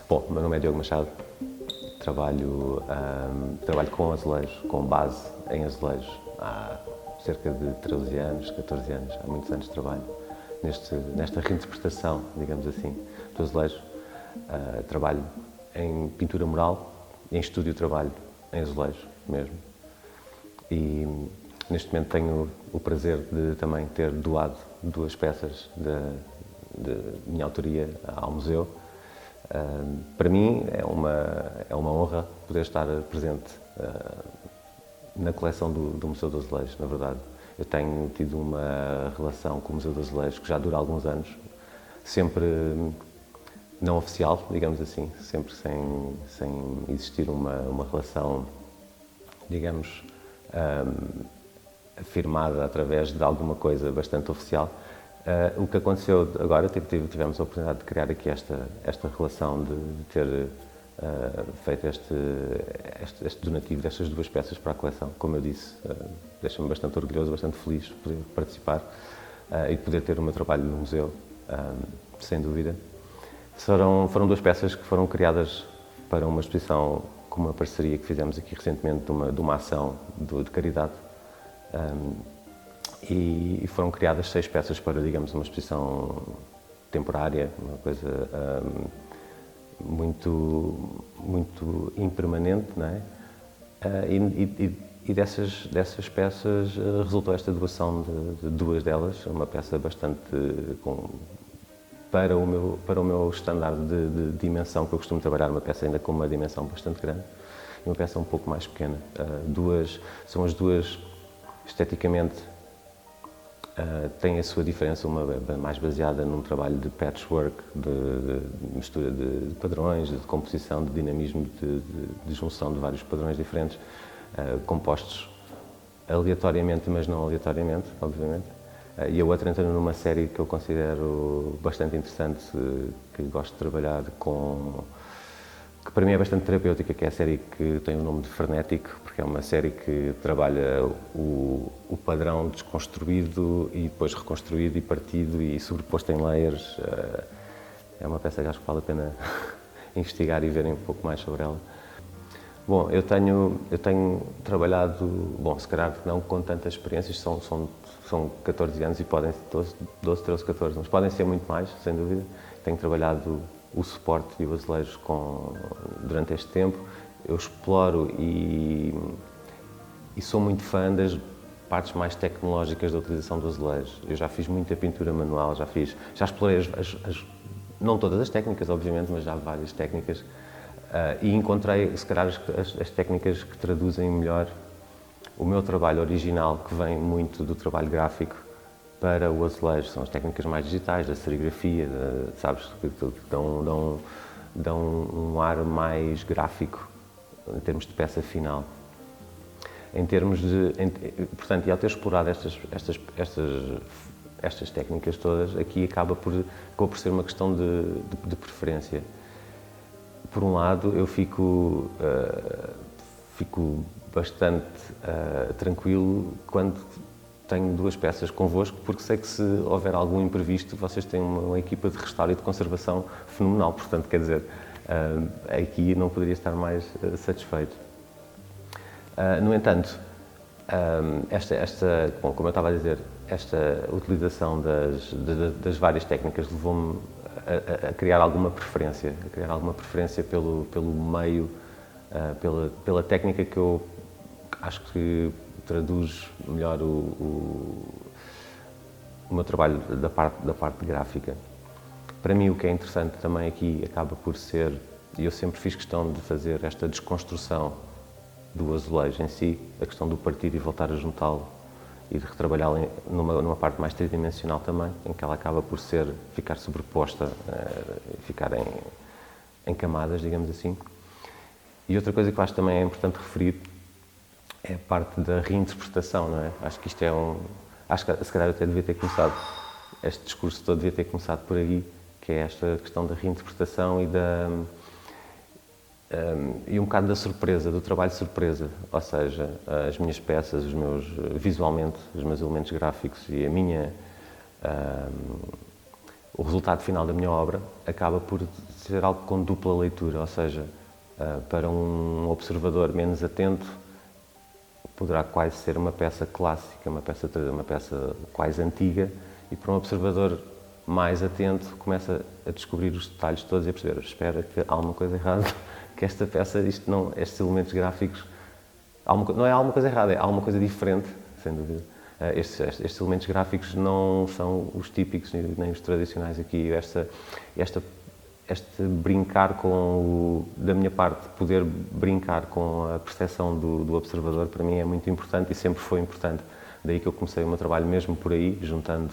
Bom, o meu nome é Diogo Machado, trabalho com azulejos, com base em azulejos há cerca de 13 anos, 14 anos, há muitos anos de trabalho nesta reinterpretação, digamos assim, do azulejo. Trabalho em pintura mural, em estúdio trabalho em azulejo mesmo. E neste momento tenho o prazer de também ter doado 2 peças de minha autoria ao museu. Para mim é uma honra poder estar presente na coleção do Museu dos Azulejos, na verdade. Eu tenho tido uma relação com o Museu dos Azulejos que já dura alguns anos, sempre não oficial, digamos assim, sempre sem existir uma relação, digamos, afirmada através de alguma coisa bastante oficial. O que aconteceu agora, tivemos a oportunidade de criar aqui esta relação, de ter feito este donativo destas 2 peças para a coleção. Como eu disse, deixa-me bastante orgulhoso, bastante feliz de poder participar e de poder ter o meu trabalho no museu, sem dúvida. Foram 2 peças que foram criadas para uma exposição com uma parceria que fizemos aqui recentemente de uma ação de caridade. E foram criadas 6 peças para, digamos, uma exposição temporária, uma coisa muito impermanente, não é? E dessas peças resultou esta doação de 2 delas, uma peça bastante para o meu standard de dimensão, que eu costumo trabalhar, uma peça ainda com uma dimensão bastante grande e uma peça um pouco mais pequena. São as 2 esteticamente têm a sua diferença, uma mais baseada num trabalho de patchwork, de mistura de padrões, de composição, de dinamismo, de junção de vários padrões diferentes, compostos aleatoriamente, mas não aleatoriamente, obviamente. E a outra entra numa série que eu considero bastante interessante, que gosto de trabalhar que para mim é bastante terapêutica, que é a série que tem o nome de Frenético, porque é uma série que trabalha o padrão desconstruído e depois reconstruído e partido e sobreposto em layers. É uma peça que acho que vale a pena investigar e verem um pouco mais sobre ela. Bom, eu tenho trabalhado, bom, se calhar não com tantas experiências, são 14 anos e podem ser 12, 13, 14, mas podem ser muito mais, sem dúvida. Tenho trabalhado o suporte e o azulejo durante este tempo. Eu exploro e sou muito fã das partes mais tecnológicas da utilização do azulejo. Eu já fiz muita pintura manual, já explorei não todas as técnicas, obviamente, mas já várias técnicas. E encontrei, se calhar, as técnicas que traduzem melhor o meu trabalho original, que vem muito do trabalho gráfico, para o azulejo. São as técnicas mais digitais, da serigrafia, sabes, que dão um ar mais gráfico em termos de peça final. Portanto, e ao ter explorado estas técnicas todas, aqui acaba por ser uma questão de preferência. Por um lado, eu fico bastante tranquilo quando tenho 2 peças convosco, porque sei que se houver algum imprevisto, vocês têm uma equipa de restauro e de conservação fenomenal. Portanto, quer dizer, aqui não poderia estar mais satisfeito. No entanto, bom, como eu estava a dizer, esta utilização das várias técnicas levou-me a criar alguma preferência, pelo meio, pela técnica que eu acho que traduz melhor o meu trabalho da parte gráfica. Para mim, o que é interessante também aqui acaba por ser, e eu sempre fiz questão de fazer esta desconstrução do azulejo em si, a questão do partir e voltar a juntá-lo e de retrabalhá-lo numa parte mais tridimensional também, em que ela acaba por ficar sobreposta, ficar em camadas, digamos assim. E outra coisa que eu acho também é importante referir é a parte da reinterpretação, não é? Acho que isto acho que se calhar eu até devia ter começado, este discurso todo devia ter começado por aí, que é esta questão da reinterpretação e um bocado da surpresa, do trabalho de surpresa, ou seja, as minhas peças, visualmente, os meus elementos gráficos e o resultado final da minha obra acaba por ser algo com dupla leitura, ou seja, para um observador menos atento, poderá quase ser uma peça clássica, uma peça quase antiga, e para um observador mais atento começa a descobrir os detalhes todos e a perceber, espera que há alguma coisa errada, que esta peça, estes elementos gráficos, não é alguma coisa errada, é alguma coisa diferente, sem dúvida. Estes elementos gráficos não são os típicos nem os tradicionais aqui. Este brincar da minha parte, poder brincar com a percepção do observador, para mim é muito importante e sempre foi importante. Daí que eu comecei o meu trabalho mesmo por aí, juntando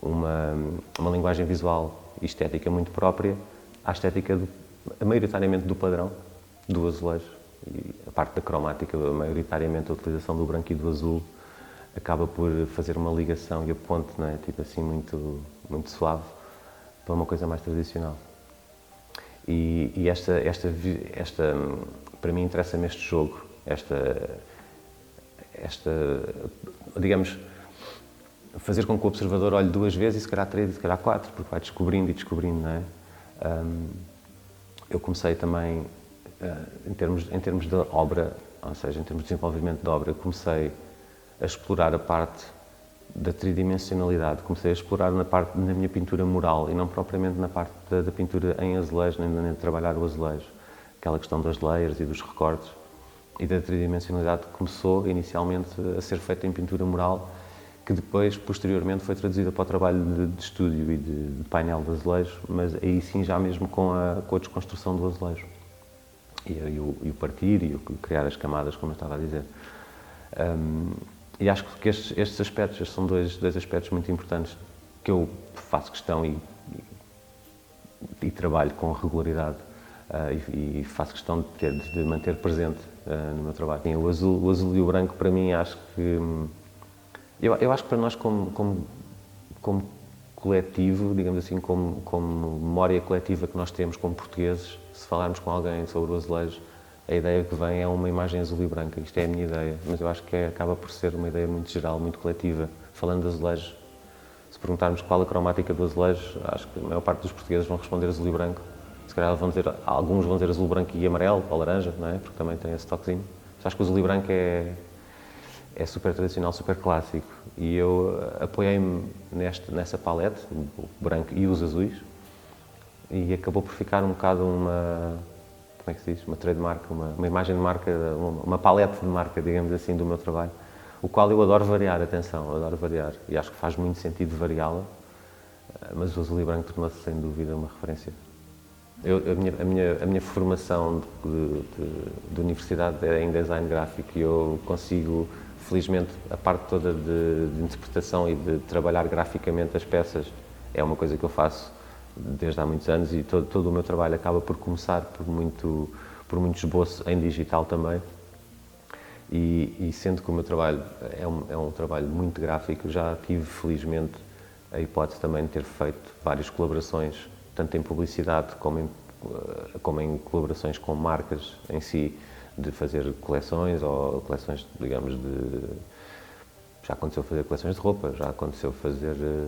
uma linguagem visual e estética muito própria à estética maioritariamente do padrão, do azulejo. E a parte da cromática, maioritariamente a utilização do branco e do azul, acaba por fazer uma ligação e a ponte, não é? Tipo assim, muito suave, para uma coisa mais tradicional. E para mim interessa-me este jogo, digamos, fazer com que o observador olhe 2 vezes e se calhar 3 e se calhar 4, porque vai descobrindo e descobrindo, não é? Eu comecei também, em termos de obra, ou seja, em termos de desenvolvimento de obra, comecei a explorar a parte da tridimensionalidade, comecei a explorar na minha pintura mural e não propriamente na parte da pintura em azulejo, nem de trabalhar o azulejo. Aquela questão das layers e dos recortes e da tridimensionalidade começou inicialmente a ser feita em pintura mural, que depois, posteriormente, foi traduzida para o trabalho de estúdio e de painel de azulejo, mas aí sim já mesmo com a desconstrução do azulejo. E o partir e o criar as camadas, como eu estava a dizer. E acho que estes aspectos são dois aspectos muito importantes que eu faço questão e trabalho com regularidade e faço questão de manter presente no meu trabalho. Sim, o azul e o branco, para mim, acho que... Eu acho que para nós, como coletivo, digamos assim, como memória coletiva que nós temos como portugueses, se falarmos com alguém sobre o azulejo, a ideia que vem é uma imagem azul e branca. Isto é a minha ideia, mas eu acho que acaba por ser uma ideia muito geral, muito coletiva. Falando de azulejo, se perguntarmos qual a cromática do azulejo, acho que a maior parte dos portugueses vão responder azul e branco. Se calhar alguns vão dizer azul, branco e amarelo, ou laranja, não é? Porque também tem esse toquezinho. Mas acho que o azul e branco é super tradicional, super clássico. E eu apoiei-me nessa palete, o branco e os azuis, e acabou por ficar um bocado como é que se diz? Uma trademark, uma imagem de marca, uma palete de marca, digamos assim, do meu trabalho, o qual eu adoro variar, atenção, adoro variar, e acho que faz muito sentido variá-la, mas o azul e branco tornou-se, sem dúvida, uma referência. A minha formação de universidade é em design gráfico e eu consigo, felizmente, a parte toda de interpretação e de trabalhar graficamente as peças é uma coisa que eu faço desde há muitos anos e todo o meu trabalho acaba por começar por muito esboço em digital também. E sendo que o meu trabalho é um trabalho muito gráfico, já tive, felizmente, a hipótese também de ter feito várias colaborações, tanto em publicidade como em colaborações com marcas em si, de fazer coleções ou coleções, digamos, já aconteceu fazer coleções de roupa,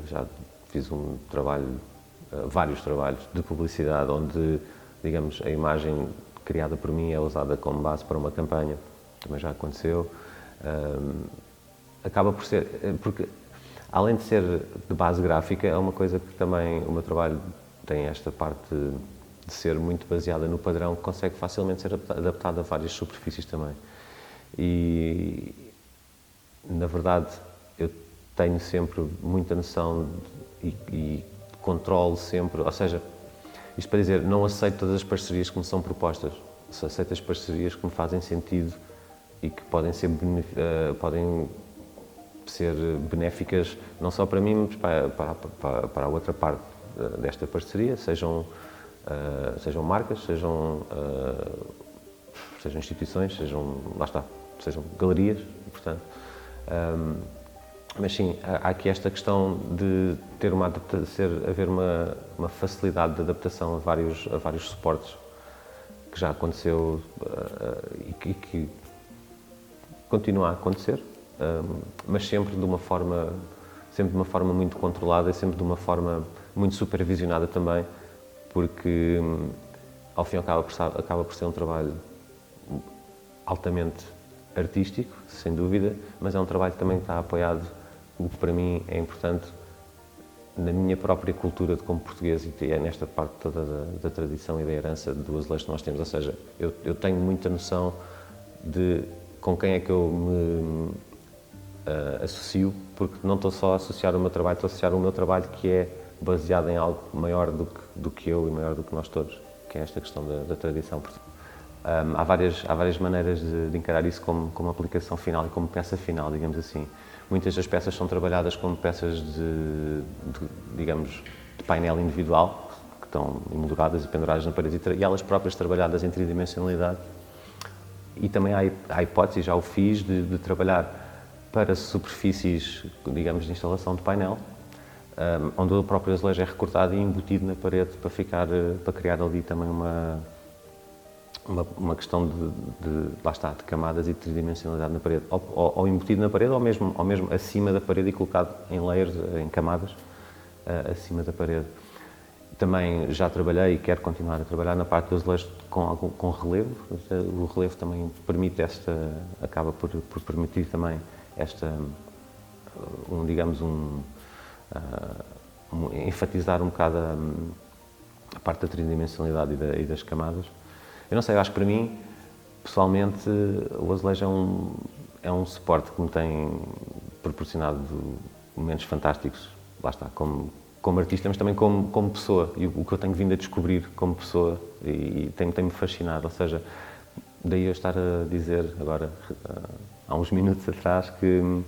já fiz vários trabalhos de publicidade onde, digamos, a imagem criada por mim é usada como base para uma campanha, também já aconteceu. Acaba por ser, porque além de ser de base gráfica, é uma coisa que também o meu trabalho tem esta parte de ser muito baseada no padrão, que consegue facilmente ser adaptada a várias superfícies também. E, na verdade, eu tenho sempre muita noção e controlo sempre, ou seja, isto para dizer, não aceito todas as parcerias que me são propostas, só aceito as parcerias que me fazem sentido e que podem ser benéficas não só para mim, mas para a outra parte desta parceria, sejam marcas, sejam instituições, sejam galerias, portanto. Mas sim, há aqui esta questão de haver uma facilidade de adaptação a vários suportes, que já aconteceu e que continua a acontecer, mas sempre sempre de uma forma muito controlada e sempre de uma forma muito supervisionada também, porque ao fim acaba por ser um trabalho altamente artístico, sem dúvida, mas é um trabalho que também está apoiado, o que para mim é importante, na minha própria cultura de como português, e é nesta parte toda da tradição e da herança do azulejo que nós temos. Ou seja, eu tenho muita noção de com quem é que eu me associo, porque não estou só a associar o meu trabalho, estou a associar o meu trabalho que é baseado em algo maior do que eu e maior do que nós todos, que é esta questão da tradição. Há várias maneiras de encarar isso como aplicação final e como peça final, digamos assim. Muitas das peças são trabalhadas como peças digamos, de painel individual, que estão emolduradas e penduradas na parede, e elas próprias trabalhadas em tridimensionalidade. E também há a hipótese, já o fiz, de trabalhar para superfícies, digamos, de instalação de painel, onde o próprio azulejo é recortado e embutido na parede para criar ali também uma questão lá está, de camadas e de tridimensionalidade na parede, ou embutido na parede, ou mesmo acima da parede e colocado em layers, em camadas, acima da parede. Também já trabalhei e quero continuar a trabalhar na parte do azulejo com relevo. O relevo também permite acaba por permitir também enfatizar um bocado a parte da tridimensionalidade e das camadas. Eu não sei, eu acho que para mim, pessoalmente, o azulejo é um suporte que me tem proporcionado momentos fantásticos, lá está, como artista, mas também como pessoa, e o que eu tenho vindo a descobrir como pessoa, e tem-me fascinado. Ou seja, daí eu estar a dizer agora, há uns minutos atrás, que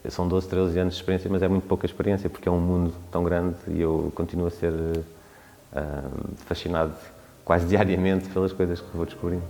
são 12, 13 anos de experiência, mas é muito pouca experiência, porque é um mundo tão grande e eu continuo a ser fascinado quase diariamente pelas coisas que vou descobrindo.